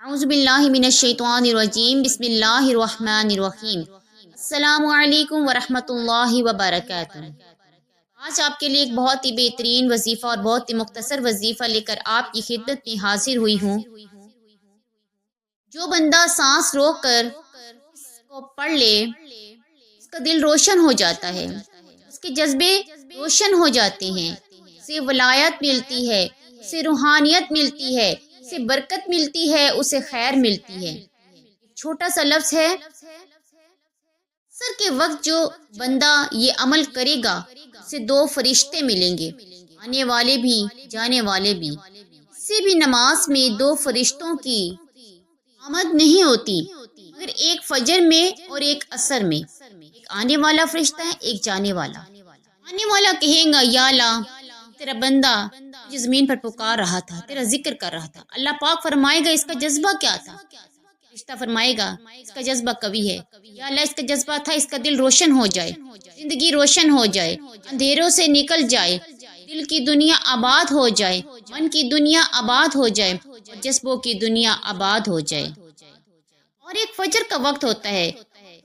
اعوذ باللہ من الشیطان الرجیم بسم اللہ الرحمن الرحیم السلام علیکم ورحمۃ اللہ وبرکاتہ۔ آج آپ کے لیے ایک بہت ہی بہترین وظیفہ اور بہت ہی مختصر وظیفہ لے کر آپ کی خدمت میں حاضر ہوئی ہوں۔ جو بندہ سانس روک کر اس کو پڑھ لے اس کا دل روشن ہو جاتا ہے، اس کے جذبے روشن ہو جاتے ہیں، اسے ولایت ملتی ہے، اسے روحانیت ملتی ہے، اسے برکت ملتی ہے، اسے خیر ملتی ہے۔ چھوٹا سا لفظ ہے، عصر کے وقت جو بندہ یہ عمل کرے گا اسے 2 فرشتے ملیں گے، آنے والے بھی جانے والے بھی۔ کسی بھی نماز میں 2 فرشتوں کی آمد نہیں ہوتی، مگر ایک فجر میں اور ایک عصر میں، ایک آنے والا فرشتہ ہے، ایک جانے والا۔ آنے والا کہیں گا یا اللہ تیرا بندہ مجھے زمین پر پکار رہا تھا، تیرا ذکر کر رہا تھا۔ اللہ پاک فرمائے گا اس کا جذبہ کیا تھا؟ فرشتہ فرمائے گا اس کا جذبہ قوی ہے، یا اللہ اس کا جذبہ تھا اس کا دل روشن ہو جائے، زندگی روشن ہو جائے، اندھیروں سے نکل جائے، دل کی دنیا آباد ہو جائے، من کی دنیا آباد ہو جائے، اور جذبوں کی دنیا آباد ہو جائے۔ اور ایک فجر کا وقت ہوتا ہے،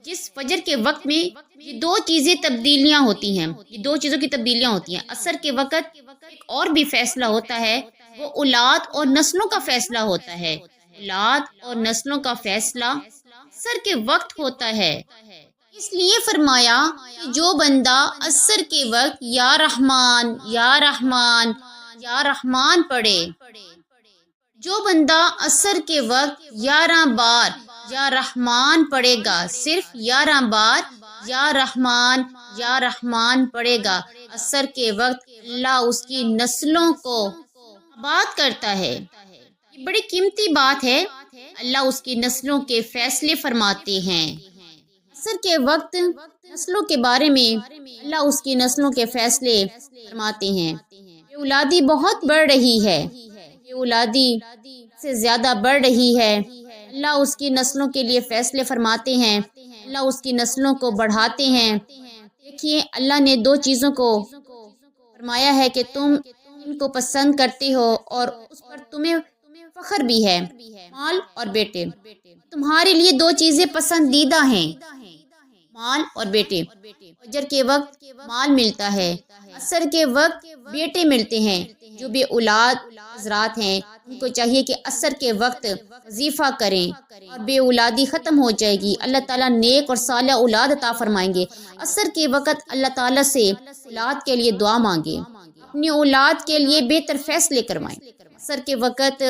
جس فجر کے وقت میں یہ 2 چیزیں تبدیلیاں ہوتی ہیں، یہ 2 چیزوں کی تبدیلیاں ہوتی ہیں۔ عصر کے وقت ایک اور بھی فیصلہ ہوتا ہے، وہ اولاد اور نسلوں کا فیصلہ ہوتا ہے۔ اولاد اور نسلوں کا فیصلہ عصر کے وقت ہوتا ہے۔ اس لیے فرمایا کہ جو بندہ عصر کے وقت یا رحمان یا رحمان یا رحمان پڑھے، جو بندہ عصر کے وقت 11 بار یا رحمان پڑھے گا، صرف 11 بار یا رحمان یا رحمان پڑھے گا عصر کے وقت، اللہ اس کی نسلوں کو آباد کرتا ہے۔ یہ بڑی قیمتی بات ہے، اللہ اس کی نسلوں کے فیصلے فرماتے ہیں۔ عصر کے وقت نسلوں کے بارے میں اللہ اس کی نسلوں کے فیصلے فرماتے ہیں۔ یہ اولادی بہت بڑھ رہی ہے، یہ اولادی سے زیادہ بڑھ رہی ہے، اللہ اس کی نسلوں کے لیے فیصلے فرماتے ہیں، اللہ اس کی نسلوں کو بڑھاتے ہیں۔ دیکھیے اللہ نے 2 چیزوں کو فرمایا ہے کہ تم ان کو پسند کرتے ہو اور اس پر تمہیں فخر بھی ہے، مال اور بیٹے۔ تمہارے لیے 2 چیزیں پسندیدہ ہیں، مال اور بیٹے۔ فجر کے وقت مال ملتا ہے، عصر کے وقت بیٹے ملتے ہیں۔ جو بے اولاد حضرات ہیں ان کو چاہیے کہ عصر کے وقت وظیفہ کریں اور بے اولادی ختم ہو جائے گی، اللہ تعالیٰ نیک اور صالح اولاد عطا فرمائیں گے۔ عصر کے وقت اللہ تعالیٰ سے اولاد کے لیے دعا مانگیں، اپنی اولاد کے لیے بہتر فیصلے کروائیں۔ عصر کے وقت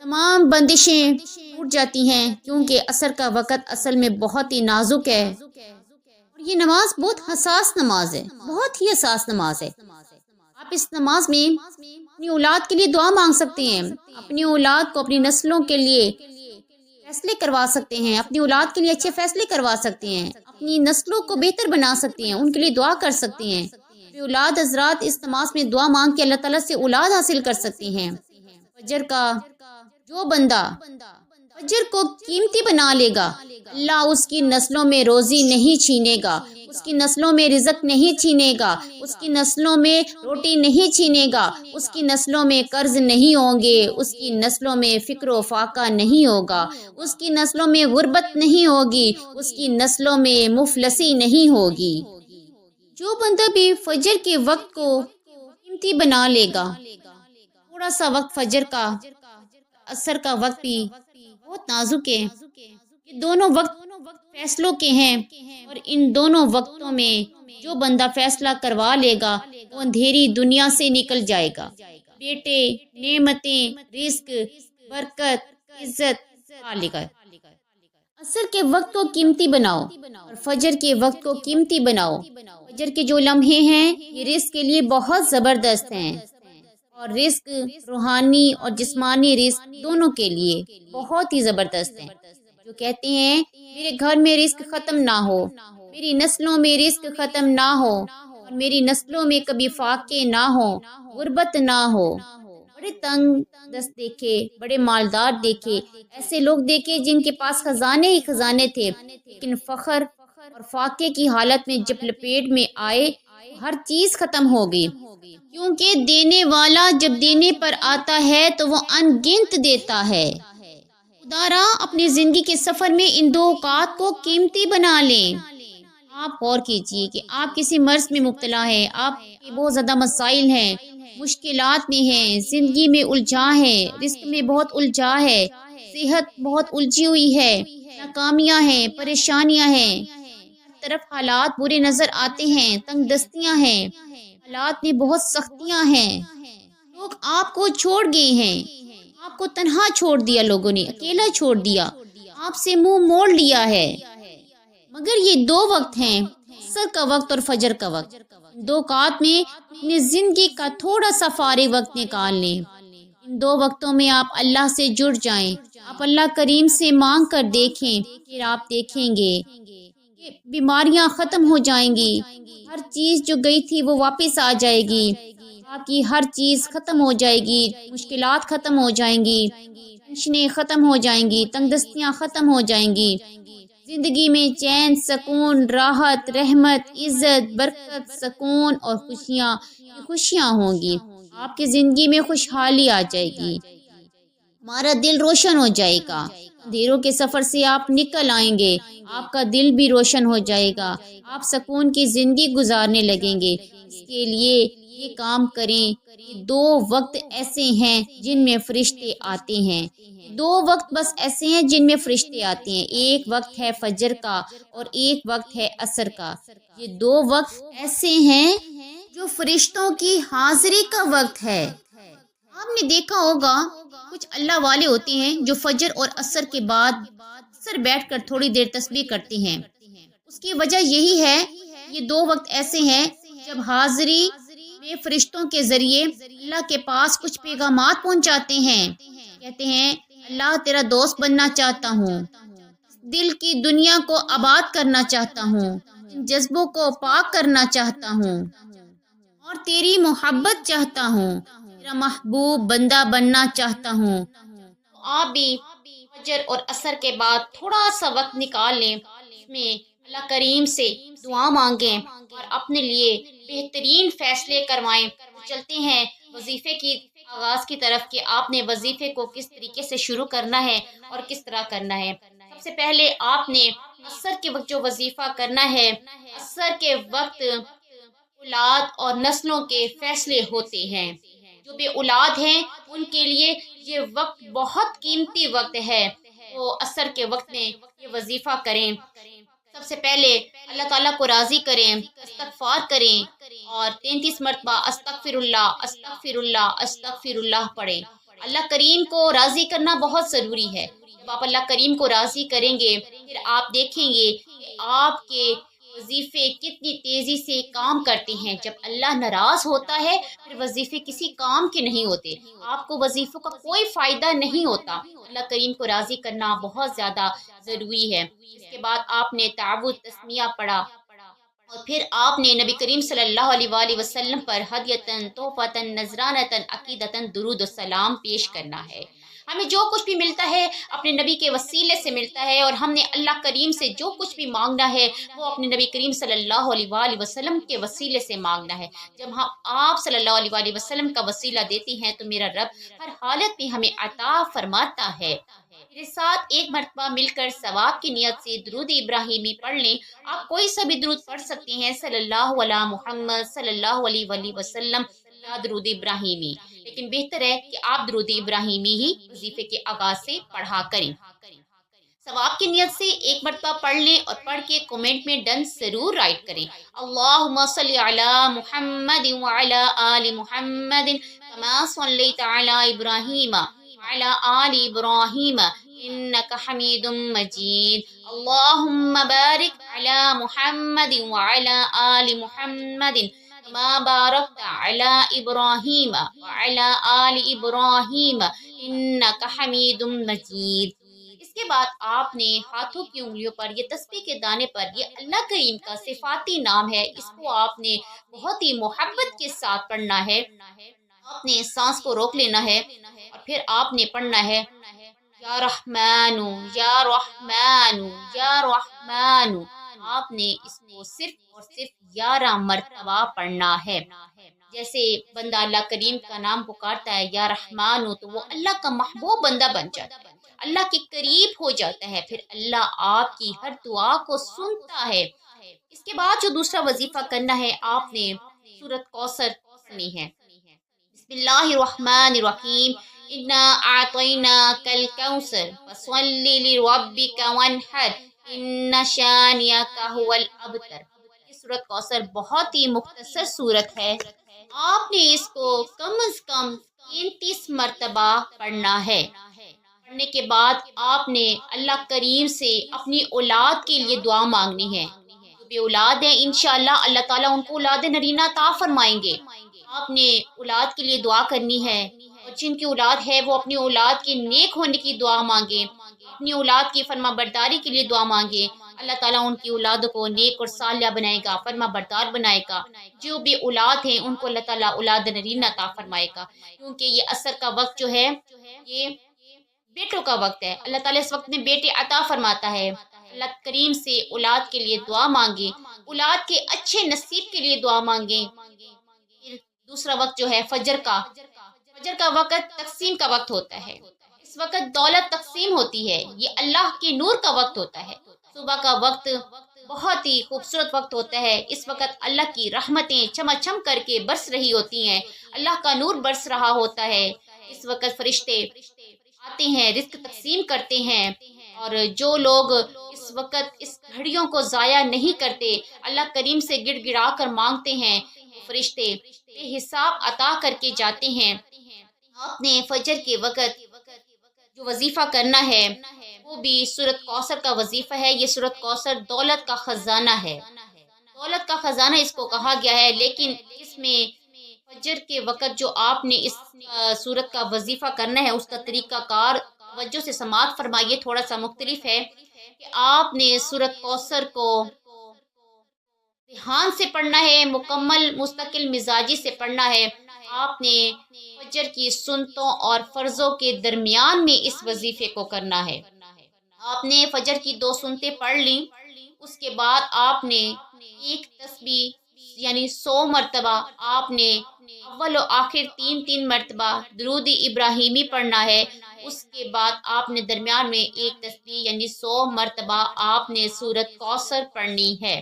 تمام بندشیں ٹوٹ جاتی ہیں، کیونکہ عصر کا وقت اصل میں بہت ہی نازک ہے، اور یہ نماز بہت حساس نماز ہے، بہت ہی حساس نماز ہے۔ آپ اس نماز میں اپنی اولاد کے لیے دعا مانگ سکتے ہیں، اپنی اولاد کو اپنی نسلوں کے لیے فیصلے کروا سکتے ہیں، اپنی اولاد کے لیے اچھے فیصلے کروا سکتے ہیں، اپنی نسلوں کو بہتر بنا سکتے ہیں، ان کے لیے دعا کر سکتے ہیں۔ بے اولاد حضرات اس نماز میں دعا مانگ کے اللہ تعالیٰ سے اولاد حاصل کر سکتے ہیں۔ فجر کا جو بندہ فجر کو قیمتی بنا لے گا، اللہ اس کی نسلوں میں روزی نہیں چھینے گا، اس کی نسلوں میں رزق نہیں چھینے گا، اس کی نسلوں میں روٹی نہیں چھینے گا، اس کی نسلوں میں قرض نہیں ہوں گے، اس کی نسلوں میں فکر و فاقہ نہیں ہوگا، اس کی نسلوں میں غربت نہیں ہوگی، اس کی نسلوں میں مفلسی نہیں ہوگی۔ جو بندہ بھی فجر کے وقت کو قیمتی بنا لے گا، تھوڑا سا وقت فجر کا، عصر کا وقت بھی بہت نازک ہے، یہ دونوں وقت فیصلوں کے ہیں، اور ان دونوں وقتوں میں جو بندہ فیصلہ کروا لے گا وہ اندھیری دنیا سے نکل جائے گا۔ بیٹے، نعمتیں، رزق، برکت، عزت پا لے گا۔ عصر کے وقت کو قیمتی بناؤ اور فجر کے وقت کو قیمتی بناؤ۔ فجر کے جو لمحے ہیں یہ رزق کے لیے بہت زبردست ہیں، اور رزق روحانی اور جسمانی رزق دونوں کے لیے بہت ہی زبردست ہیں۔ جو کہتے ہیں میرے گھر میں رزق ختم نہ ہو، میری نسلوں میں رزق ختم نہ ہو، اور میری نسلوں میں کبھی فاقے نہ ہو، غربت نہ ہو۔ بڑے تنگ دست دیکھے، بڑے مالدار دیکھے، ایسے لوگ دیکھے جن کے پاس خزانے ہی خزانے تھے، لیکن فخر اور فاقے کی حالت میں جب لپیٹ میں آئے ہر چیز ختم ہو گئی، کیونکہ دینے والا جب دینے پر آتا ہے تو وہ ان گنت دیتا ہے۔ خدارا اپنی زندگی کے سفر میں ان دو اوقات کو قیمتی بنا لیں۔ آپ غور کیجئے کہ آپ کسی مرض میں مبتلا ہے، آپ کے بہت زیادہ مسائل ہیں، مشکلات میں ہیں، زندگی میں الجھا ہے، رزق میں بہت الجھا ہے، صحت بہت الجھی ہوئی ہے، ناکامیاں ہیں، پریشانیاں ہیں، ہر طرف حالات برے نظر آتے ہیں، تنگ دستیاں ہیں، حالات میں بہت سختیاں ہیں، لوگ آپ کو چھوڑ گئے ہیں، آپ کو تنہا چھوڑ دیا، لوگوں نے اکیلا چھوڑ دیا، آپ سے منہ موڑ لیا ہے۔ مگر یہ دو وقت ہیں، عصر کا وقت اور فجر کا وقت۔ ان دو اوقات میں اپنی زندگی کا تھوڑا سا فارغ وقت نکال لیں۔ ان دو وقتوں میں آپ اللہ سے جڑ جائیں، آپ اللہ کریم سے مانگ کر دیکھیں، پھر آپ دیکھیں گے کہ بیماریاں ختم ہو جائیں گی، ہر چیز جو گئی تھی وہ واپس آ جائے گی، آپ کی ہر چیز ختم ہو جائے گی، مشکلات ختم ہو جائیں گی، ٹینشنیں ختم ہو جائیں گی، تنگ دستیاں ختم ہو جائیں گی، زندگی میں چین، سکون، راحت، رحمت، عزت، برکت، سکون اور خوشیاں، یہ خوشیاں ہوں گی، آپ کی زندگی میں خوشحالی آ جائے گی، ہمارا دل روشن ہو جائے گا، اندھیروں کے سفر سے آپ نکل آئیں گے، آپ کا دل بھی روشن ہو جائے گا، آپ سکون کی زندگی گزارنے لگیں گے۔ اس کے لیے یہ کام کریں کہ دو وقت ایسے ہیں جن میں فرشتے آتے ہیں، دو وقت بس ایسے ہیں جن میں فرشتے آتے ہیں، ایک وقت ہے فجر کا اور ایک وقت ہے عصر کا۔ یہ دو وقت ایسے ہیں جو فرشتوں کی حاضری کا وقت ہے۔ آپ نے دیکھا ہوگا کچھ اللہ والے ہوتے ہیں جو فجر اور عصر کے بعد اکثر بیٹھ کر تھوڑی دیر تسبیح کرتے ہیں۔ اس کی وجہ یہی ہے، یہ دو وقت ایسے ہیں جب حاضری میں فرشتوں کے ذریعے اللہ کے پاس کچھ پیغامات پہنچاتے ہیں، کہتے ہیں اللہ تیرا دوست بننا چاہتا ہوں، دل کی دنیا کو آباد کرنا چاہتا ہوں، ان جذبوں کو پاک کرنا چاہتا ہوں اور تیری محبت چاہتا ہوں، تیرا محبوب بندہ بننا چاہتا ہوں۔ تو آپ بھی فجر اور عصر کے بعد تھوڑا سا وقت نکال لیں، اس میں اللہ کریم سے دعا مانگیں اور اپنے لیے بہترین فیصلے کروائیں۔ تو چلتے ہیں وظیفے کی آغاز کی طرف کہ آپ نے وظیفے کو کس طریقے سے شروع کرنا ہے اور کس طرح کرنا ہے۔ سب سے پہلے آپ نے عصر کے وقت جو وظیفہ کرنا ہے، عصر کے وقت اولاد اور نسلوں کے فیصلے ہوتے ہیں، جو بے اولاد ہیں ان کے لیے یہ وقت بہت قیمتی وقت ہے، تو عصر کے وقت میں یہ وظیفہ کریں۔ سب سے پہلے اللہ تعالیٰ کو راضی کریں، استغفار کریں اور 33 مرتبہ استغفر اللہ استغفر اللہ استغفر اللہ پڑھیں۔ اللہ کریم کو راضی کرنا بہت ضروری ہے۔ جب آپ اللہ کریم کو راضی کریں گے پھر آپ دیکھیں گے کہ آپ کے وظیفے کتنی تیزی سے کام کرتے ہیں۔ جب اللہ ناراض ہوتا ہے پھر وظیفے کسی کام کے نہیں ہوتے، آپ کو وظیفوں کا کوئی فائدہ نہیں ہوتا۔ اللہ کریم کو راضی کرنا بہت زیادہ ضروری ہے۔ اس کے بعد آپ نے تعوذ تسمیہ پڑھا اور پھر آپ نے نبی کریم صلی اللہ علیہ وآلہ وسلم پر ہدیتاً تحفۃً نذرانۃً عقیدتاً درود و سلام پیش کرنا ہے۔ ہمیں جو کچھ بھی ملتا ہے اپنے نبی کے وسیلے سے ملتا ہے، اور ہم نے اللہ کریم سے جو کچھ بھی مانگنا ہے وہ اپنے نبی کریم صلی اللہ علیہ وآلہ وسلم کے وسیلے سے مانگنا ہے۔ جب ہم آپ صلی اللہ علیہ وآلہ وسلم کا وسیلہ دیتے ہیں تو میرا رب ہر حالت میں ہمیں عطا فرماتا ہے۔ میرے ساتھ ایک مرتبہ مل کر ثواب کی نیت سے درود ابراہیمی پڑھ لیں۔ آپ کوئی سا بھی درود پڑھ سکتے ہیں، صلی اللہ علیہ محمد صلی اللہ علیہ وآلہ وسلم یا درود ابراہیمی، لیکن بہتر ہے کہ آپ درود ابراہیمی ہی وظیفے کے آغاز سے پڑھا کریں۔ ثواب کی نیت سے ایک مرتبہ پڑھ لیں اور پڑھ کے کومنٹ میں ڈن ضرور رائٹ کریں۔ اللہم صلی علی محمد وعلی آل محمد کما صلیت علی ابراہیم وعلی آل ابراہیم انک حمید مجید۔ اللہم بارک علی محمد وعلی آل محمد کما بارکت علی ابراہیم وعلی آل ابراہیم انک حمید مجید۔ اس کے بعد آپ نے ہاتھوں کی انگلیوں پر یہ تسبیح کے دانے پر یہ اللہ کریم کا صفاتی نام ہے، اس کو آپ نے بہت ہی محبت کے ساتھ پڑھنا ہے۔ آپ نے سانس کو روک لینا ہے اور پھر آپ نے پڑھنا ہے یا رحمان یا رحمان یا رحمان۔ آپ نے اس کو صرف اور صرف 11 مرتبہ پڑھنا ہے۔ جیسے بندہ اللہ کریم کا نام پکارتا ہے یا رحمان، تو وہ اللہ کا محبوب بندہ بن جاتا ہے۔ اللہ کے قریب ہو جاتا ہے، پھر اللہ آپ کی ہر دعا کو سنتا ہے۔ اس کے بعد جو دوسرا وظیفہ کرنا ہے، آپ نے سورۃ کوثر پڑھنی ہے۔ بسم اللہ الرحمن الرحیم، انا اعطیناک الکوثر فصل لربک وانحر ان شانئک هو الابتر۔ یہ سورۃ کوثر بہت ہی مختصر سورت ہے، آپ نے اس کو کم از کم 33 مرتبہ پڑھنا ہے۔ پڑھنے کے بعد آپ نے اللہ کریم سے اپنی اولاد کے لیے دعا مانگنی ہے۔ جو بھی اولاد ہیں انشاءاللہ اللہ تعالیٰ ان کو اولاد نرینہ عطا فرمائیں گے۔ آپ نے اولاد کے لیے دعا کرنی ہے، اور جن کی اولاد ہے وہ اپنی اولاد کے نیک ہونے کی دعا مانگیں، اپنی اولاد کی فرما برداری کے لیے دعا مانگیں۔ اللہ تعالیٰ ان کی اولاد کو نیک اور صالحہ بنائے گا، فرما بردار بنائے گا۔ جو بھی اولاد ہیں ان کو اللہ تعالیٰ اولاد نرینہ عطا فرمائے گا، کیونکہ یہ عصر کا وقت جو ہے یہ بیٹوں کا وقت ہے۔ اللہ تعالیٰ اس وقت میں بیٹے عطا فرماتا ہے۔ اللہ کریم سے اولاد کے لیے دعا مانگیں، اولاد کے اچھے نصیب کے لیے دعا مانگیں۔ پھر دوسرا وقت جو ہے فجر کا وقت تقسیم کا وقت ہوتا ہے۔ اس وقت دولت تقسیم ہوتی ہے، یہ اللہ کے نور کا وقت ہوتا ہے۔ صبح کا وقت بہت ہی خوبصورت وقت ہوتا ہے، اس وقت اللہ کی رحمتیں چما چم کر کے برس رہی ہوتی ہیں، اللہ کا نور برس رہا ہوتا ہے۔ اس وقت فرشتے آتے ہیں، رزق تقسیم کرتے ہیں، اور جو لوگ اس وقت اس گھڑیوں کو ضائع نہیں کرتے، اللہ کریم سے گڑ گڑا کر مانگتے ہیں، فرشتے بے حساب عطا کر کے جاتے ہیں۔ آپ نے فجر کے وقت جو وظیفہ کرنا ہے وہ بھی سورۃ کوثر کا وظیفہ ہے۔ یہ سورۃ کوثر دولت کا خزانہ ہے، دولت کا خزانہ اس کو کہا گیا ہے، لیکن اس میں فجر کے وقت جو آپ نے اس سورت کا وظیفہ کرنا ہے اس کا طریقہ کار توجہ سے سماعت فرمائیے، تھوڑا سا مختلف ہے کہ آپ نے سورۃ کوثر کو دھیان سے پڑھنا ہے، مکمل مستقل مزاجی سے پڑھنا ہے۔ آپ نے فجر کی سنتوں اور فرضوں کے درمیان میں اس وظیفے کو کرنا ہے۔ آپ نے فجر کی 2 سنتیں پڑھ لیں، اس کے بعد آپ نے ایک تسبیح یعنی 100 مرتبہ آپ نے اول و آخر 3 مرتبہ درود ابراہیمی پڑھنا ہے۔ اس کے بعد آپ نے درمیان میں ایک تسبیح یعنی 100 مرتبہ آپ نے سورۃ کوثر پڑھنی ہے۔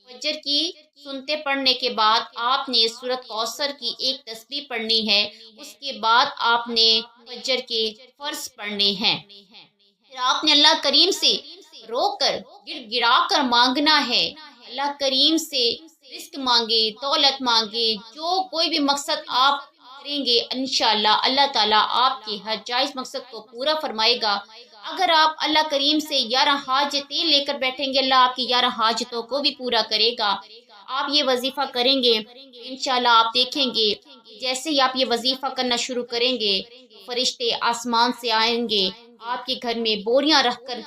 فجر کی سنتے پڑھنے کے بعد آپ نے سورۃ کوثر کی ایک تسبیح پڑھنی ہے، اس کے بعد آپ نے فجر کے فرض پڑھنے ہیں۔ پھر آپ نے اللہ کریم سے رو کر گڑ گڑا کر مانگنا ہے، اللہ کریم سے رزق مانگے، دولت مانگے، جو کوئی بھی مقصد آپ کریں گے انشاءاللہ اللہ تعالیٰ آپ کے ہر جائز مقصد کو پورا فرمائے گا۔ اگر آپ اللہ کریم سے 11 حاجتیں لے کر بیٹھیں گے، اللہ آپ کی 11 حاجتوں کو بھی پورا کرے گا۔ آپ یہ وظیفہ کریں گے انشاءاللہ آپ دیکھیں گے جیسے ہی آپ یہ وظیفہ کرنا شروع کریں گے، فرشتے آسمان سے آئیں گے، آپ کے گھر میں بوریاں رکھ کر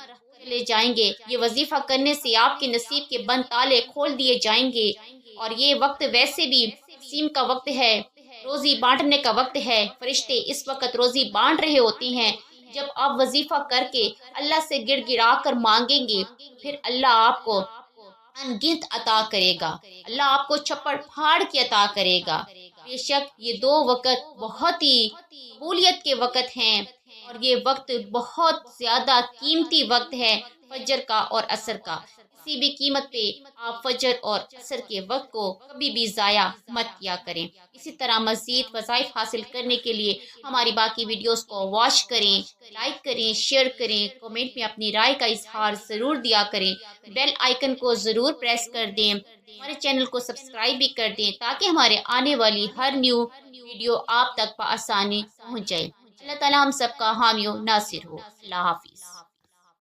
لے جائیں گے۔ یہ وظیفہ کرنے سے آپ کے نصیب کے بند تالے کھول دیے جائیں گے، اور یہ وقت ویسے بھی تقسیم کا وقت ہے، روزی بانٹنے کا وقت ہے۔ فرشتے اس وقت روزی بانٹ رہے ہوتے ہیں۔ جب آپ وظیفہ کر کے اللہ سے گڑ گڑا کر مانگیں گے، پھر اللہ آپ کو انگنت عطا کرے گا، اللہ آپ کو چھپڑ پھاڑ کے عطا کرے گا۔ بے شک یہ 2 وقت بہت ہی قبولیت کے وقت ہیں، اور یہ وقت بہت زیادہ قیمتی وقت ہے، فجر کا اور عصر کا۔ کسی بھی قیمت پہ آپ فجر اور عصر کے وقت کو کبھی بھی ضائع مت کیا کریں۔ اسی طرح مزید وظائف حاصل کرنے کے لیے ہماری باقی ویڈیوز کو واچ کریں، لائک کریں، شیئر کریں، کمنٹ میں اپنی رائے کا اظہار ضرور دیا کریں، بیل آئیکن کو ضرور پریس کر دیں، ہمارے چینل کو سبسکرائب بھی کر دیں تاکہ ہمارے آنے والی ہر نیو ویڈیو آپ تک بآسانی پہنچ جائے۔ اللہ تعالی ہم سب کا حامی و ناصر ہو۔ اللہ حافظ۔